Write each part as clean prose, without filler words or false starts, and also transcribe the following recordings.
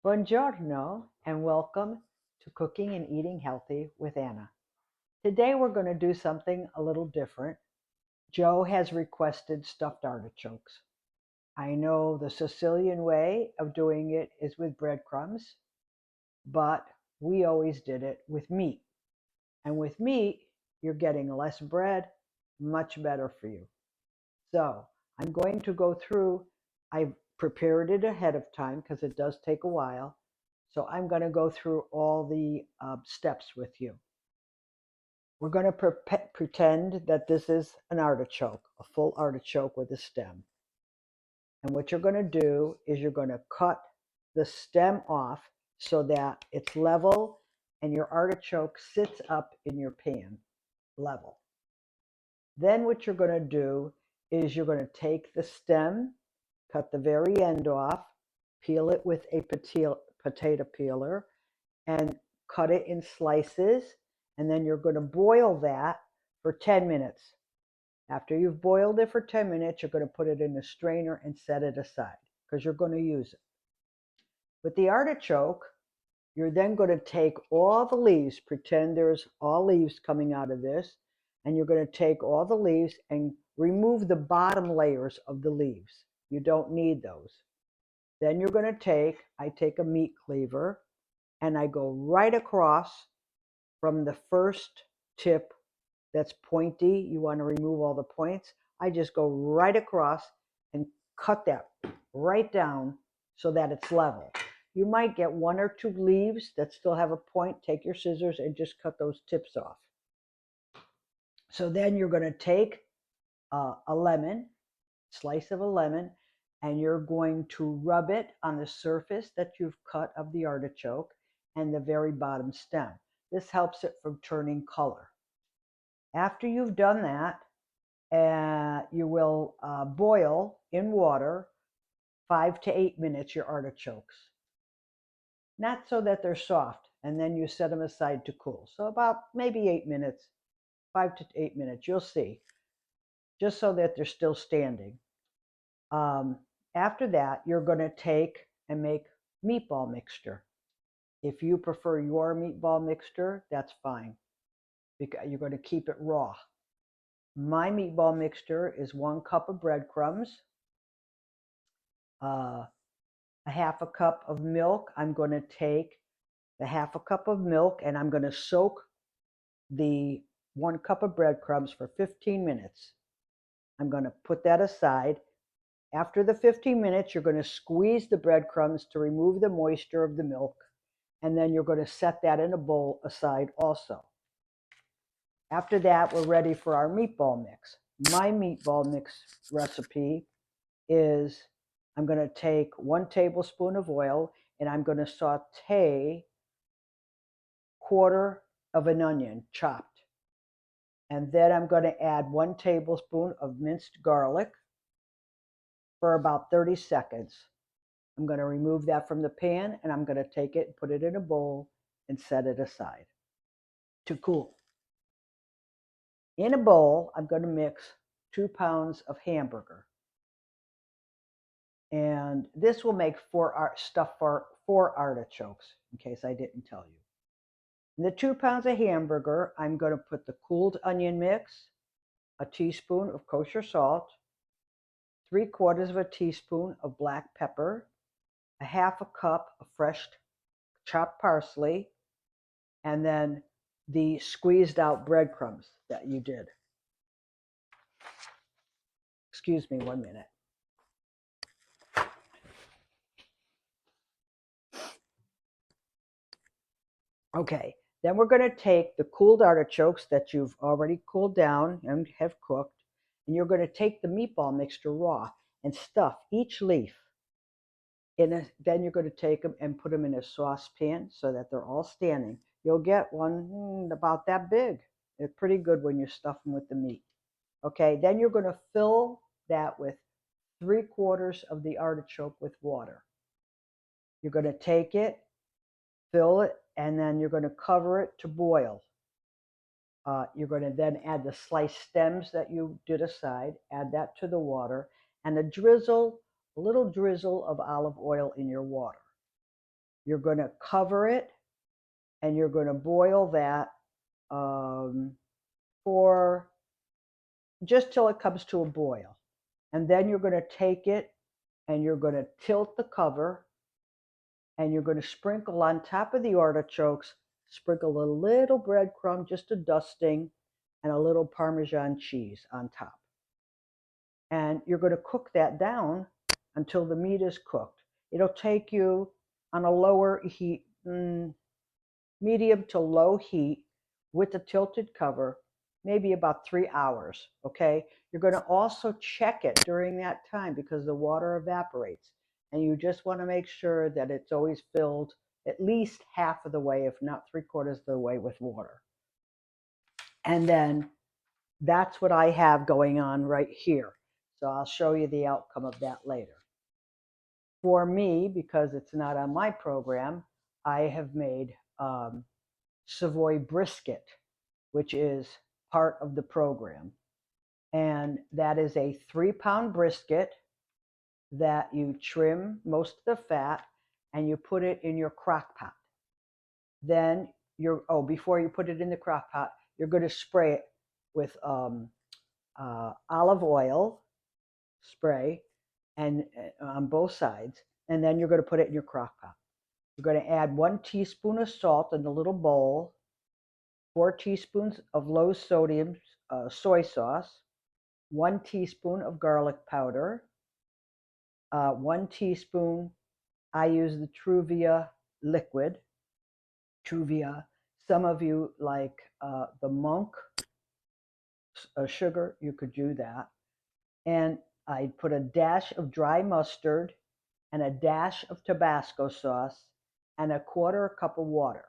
Buongiorno and welcome to Cooking and Eating Healthy with Anna. Today we're going to do something a little different. Joe has requested stuffed artichokes. I know the Sicilian way of doing it is with breadcrumbs, but we always did it with meat. And with meat, you're getting less bread, much better for you. So I'm going to go through, I've prepared it ahead of time because it does take a while. So I'm going to go through all the steps with you. We're going to pretend that this is an artichoke, a full artichoke with a stem. And what you're going to do is you're going to cut the stem off so that it's level and your artichoke sits up in your pan level. Then what you're going to do is you're going to take the stem, cut the very end off, peel it with a potato peeler, and cut it in slices. And then you're going to boil that for 10 minutes. After you've boiled it for 10 minutes, you're going to put it in a strainer and set it aside because you're going to use it. With the artichoke, you're then going to take all the leaves, pretend there's all leaves coming out of this, and you're going to take all the leaves and remove the bottom layers of the leaves. You don't need those. Then you're going to I take a meat cleaver and I go right across from the first tip that's pointy. You want to remove all the points. I just go right across and cut that right down so that it's level. You might get one or two leaves that still have a point. Take your scissors and just cut those tips off. So then you're going to take a lemon, slice of a lemon, and you're going to rub it on the surface that you've cut of the artichoke and the very bottom stem. This helps it from turning color. After you've done that, you will boil in water 5 to 8 minutes your artichokes. Not so that they're soft, and then you set them aside to cool. So about maybe 8 minutes, 5 to 8 minutes, you'll see, just so that they're still standing. After that, you're going to take and make meatball mixture. If you prefer your meatball mixture, that's fine, because you're going to keep it raw. My meatball mixture is 1 cup of breadcrumbs, a half a cup of milk. I'm going to take the half a cup of milk and I'm going to soak the 1 cup of breadcrumbs for 15 minutes. I'm going to put that aside. After the 15 minutes, you're going to squeeze the breadcrumbs to remove the moisture of the milk, and then you're going to set that in a bowl aside also. After that, we're ready for our meatball mix. My meatball mix recipe is I'm going to take 1 tablespoon of oil and I'm going to saute 1/4 of an onion chopped. And then I'm going to add 1 tablespoon of minced garlic for about 30 seconds. I'm going to remove that from the pan and I'm going to take it and put it in a bowl and set it aside to cool. In a bowl, I'm going to mix 2 pounds of hamburger. And this will make 4 artichokes, in case I didn't tell you. In the 2 pounds of hamburger, I'm going to put the cooled onion mix, a teaspoon of kosher salt, 3/4 of a teaspoon of black pepper, a half a cup of fresh chopped parsley, and then the squeezed out breadcrumbs that you did. Excuse me 1 minute. Okay, then we're going to take the cooled artichokes that you've already cooled down and have cooked, and you're going to take the meatball mixture raw and stuff each leaf then you're going to take them and put them in a saucepan so that they're all standing. You'll get one about that big. It's pretty good when you stuff them with the meat. Okay, then you're going to fill that with 3/4 of the artichoke with water. You're going to take it, fill it, and then you're going to cover it to boil. You're going to then add the sliced stems that you did aside, add that to the water, and a little drizzle of olive oil in your water. You're going to cover it, and you're going to boil that for just till it comes to a boil. And then you're going to take it and you're going to tilt the cover, and you're going to sprinkle on top of the artichokes, sprinkle a little breadcrumb, just a dusting, and a little Parmesan cheese on top. And you're going to cook that down until the meat is cooked. It'll take you on a lower heat, medium to low heat with the tilted cover, maybe about 3 hours, okay? You're going to also check it during that time because the water evaporates. And you just want to make sure that it's always filled at least half of the way, if not 3/4 of the way, with water. And then that's what I have going on right here. So I'll show you the outcome of that later. For me, because it's not on my program, I have made Savoy brisket, which is part of the program. And that is a 3-pound brisket that you trim most of the fat and you put it in your crock pot. Then before you put it in the crock pot, you're going to spray it with olive oil spray and on both sides. And then you're going to put it in your crock pot. You're going to add 1 teaspoon of salt in the little bowl, 4 teaspoons of low sodium soy sauce, 1 teaspoon of garlic powder, 1 teaspoon, I use the Truvia liquid. Truvia, some of you like the monk sugar, you could do that. And I put a dash of dry mustard and a dash of Tabasco sauce and 1/4 cup of water.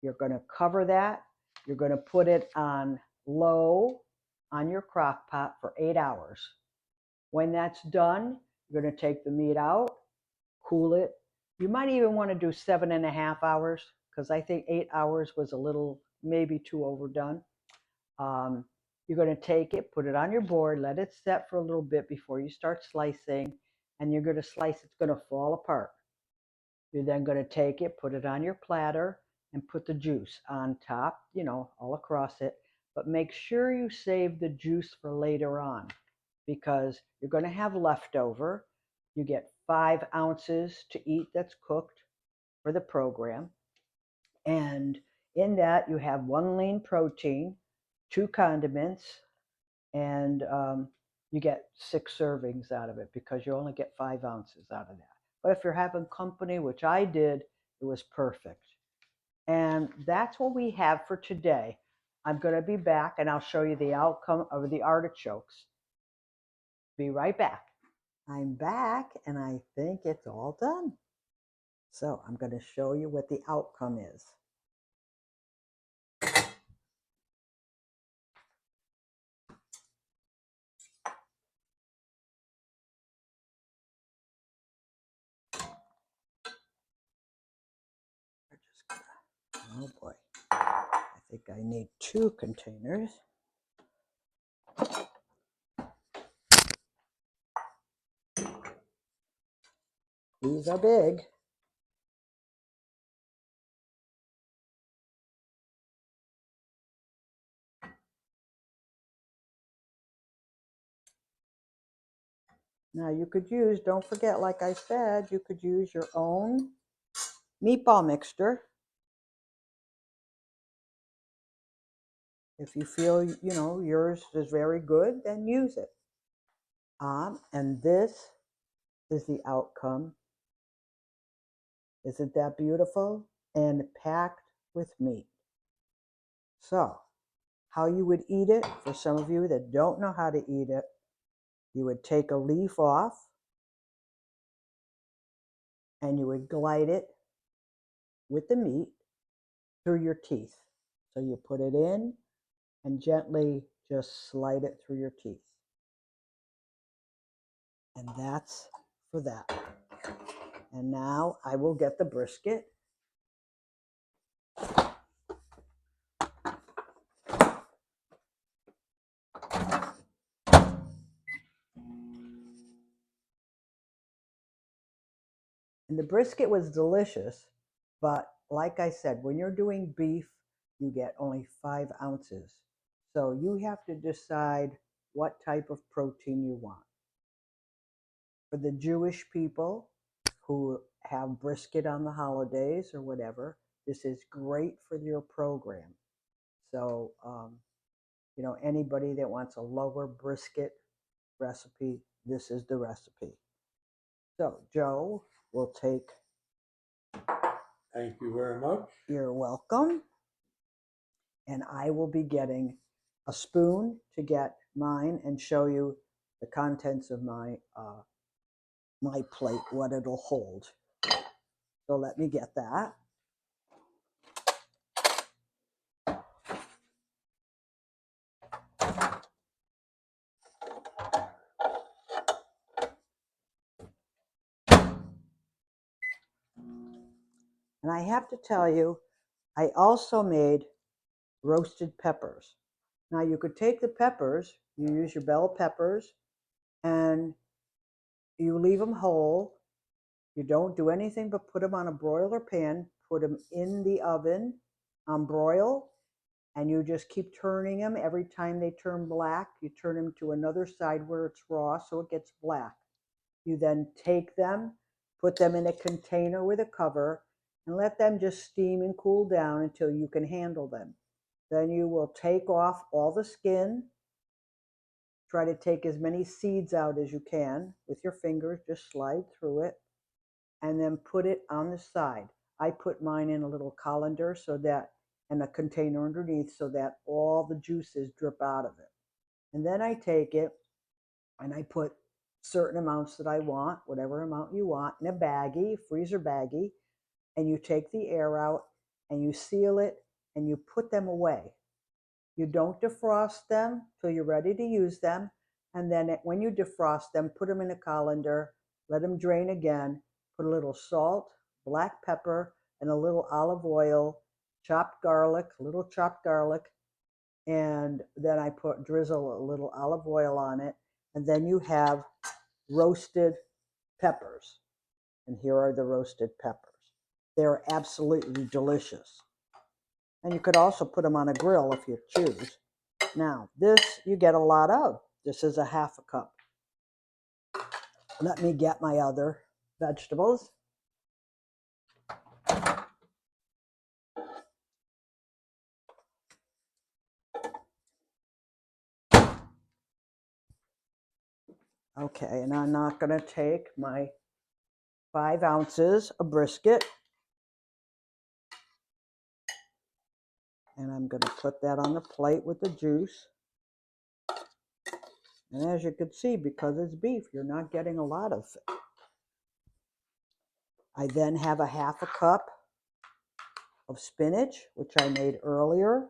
You're going to cover that. You're going to put it on low on your crock pot for 8 hours. When that's done, you're going to take the meat out, cool it. You might even want to do 7.5 hours because I think 8 hours was a little, maybe too overdone. You're going to take it, put it on your board, let it set for a little bit before you start slicing, and you're going to slice. It's going to fall apart. You're then going to take it, put it on your platter, and put the juice on top, all across it. But make sure you save the juice for later on because you're going to have leftover. You get 5 ounces to eat that's cooked for the program. And in that, you have 1 lean protein, 2 condiments, and you get 6 servings out of it because you only get 5 ounces out of that. But if you're having company, which I did, it was perfect. And that's what we have for today. I'm going to be back and I'll show you the outcome of the artichokes. Be right back. I'm back and I think it's all done. So I'm going to show you what the outcome is. Oh boy, I think I need 2 containers. These are big. Now you could use, don't forget, like I said, you could use your own meatball mixture. If you feel, yours is very good, then use it. And this is the outcome. Isn't that beautiful? And packed with meat. So, how you would eat it, for some of you that don't know how to eat it, you would take a leaf off and you would glide it with the meat through your teeth. So you put it in and gently just slide it through your teeth. And that's for that. And now I will get the brisket. And the brisket was delicious, but like I said, when you're doing beef, you get only 5 ounces. So you have to decide what type of protein you want. For the Jewish people who have brisket on the holidays or whatever, this is great for your program. So, anybody that wants a lower brisket recipe, this is the recipe. So, Joe will take. Thank you very much. You're welcome. And I will be getting a spoon to get mine and show you the contents of my plate, what it'll hold. So let me get that. And I have to tell you, I also made roasted peppers. Now you could take the peppers, you use your bell peppers, and you leave them whole. You don't do anything but put them on a broiler pan, put them in the oven on broil, and you just keep turning them. Every time they turn black, you turn them to another side where it's raw so it gets black. You then take them, put them in a container with a cover, and let them just steam and cool down until you can handle them. Then you will take off all the skin. Try to take as many seeds out as you can with your fingers, just slide through it, and then put it on the side. I put mine in a little colander and a container underneath so that all the juices drip out of it. And then I take it and I put certain amounts that I want, whatever amount you want, in a baggie, freezer baggie, and you take the air out and you seal it and you put them away. You don't defrost them till you're ready to use them. And then when you defrost them, put them in a colander, let them drain again, put a little salt, black pepper, and a little olive oil, little chopped garlic, and then I drizzle a little olive oil on it, and then you have roasted peppers. And here are the roasted peppers. They're absolutely delicious. And you could also put them on a grill if you choose. Now, this you get a lot of. This is a half a cup. Let me get my other vegetables. Okay, and I'm not going to take my 5 ounces of brisket. And I'm going to put that on the plate with the juice. And as you can see, because it's beef, you're not getting a lot of it. I then have a half a cup of spinach, which I made earlier.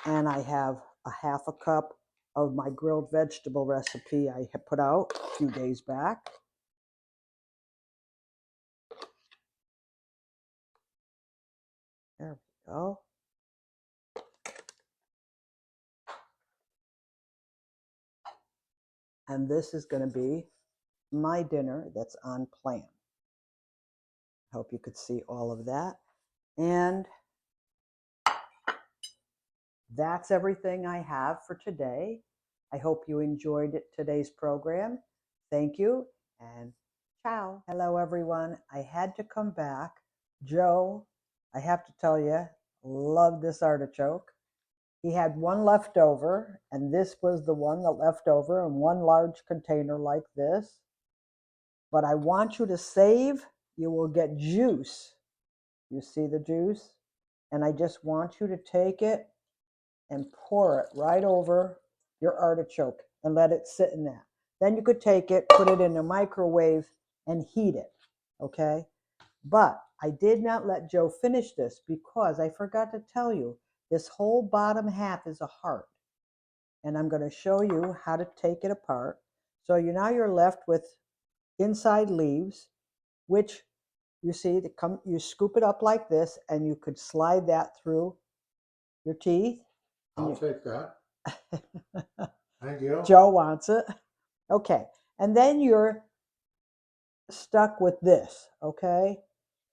And I have a half a cup of my grilled vegetable recipe I had put out a few days back. There we go. And this is going to be my dinner that's on plan. I hope you could see all of that. And that's everything I have for today. I hope you enjoyed today's program. Thank you and ciao. Hello, everyone. I had to come back. Joe, I have to tell you, love this artichoke. He had one left over, and this was the one that left over in one large container like this. But I want you to save. You will get juice. You see the juice? And I just want you to take it and pour it right over your artichoke and let it sit in that. Then you could take it, put it in a microwave, and heat it, okay? But I did not let Joe finish this because I forgot to tell you, this whole bottom half is a heart. And I'm going to show you how to take it apart. So now you're left with inside leaves, which you see, you scoop it up like this, and you could slide that through your teeth. I'll take that. Thank you. Joe wants it. Okay. And then your stuck with this, okay?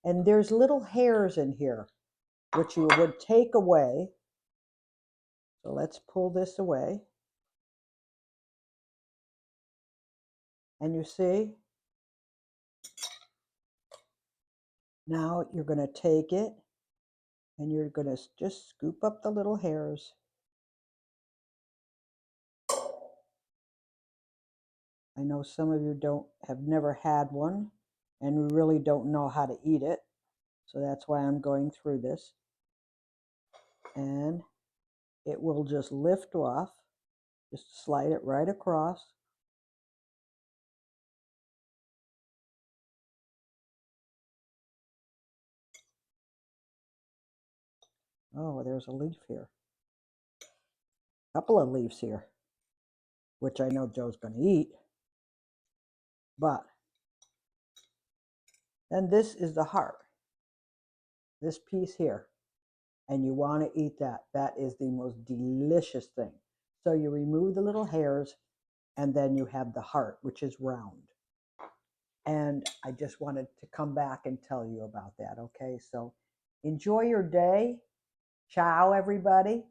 And there's little hairs in here, which you would take away. So let's pull this away. And you see, now you're going to take it and you're going to just scoop up the little hairs. I know some of you have never had one and really don't know how to eat it. So that's why I'm going through this. And it will just lift off. Just slide it right across. Oh, there's a leaf here. A couple of leaves here, which I know Joe's going to eat. But then this is the heart. This piece here. And you want to eat that. That is the most delicious thing. So you remove the little hairs and then you have the heart, which is round. And I just wanted to come back and tell you about that, okay? So enjoy your day. Ciao, everybody.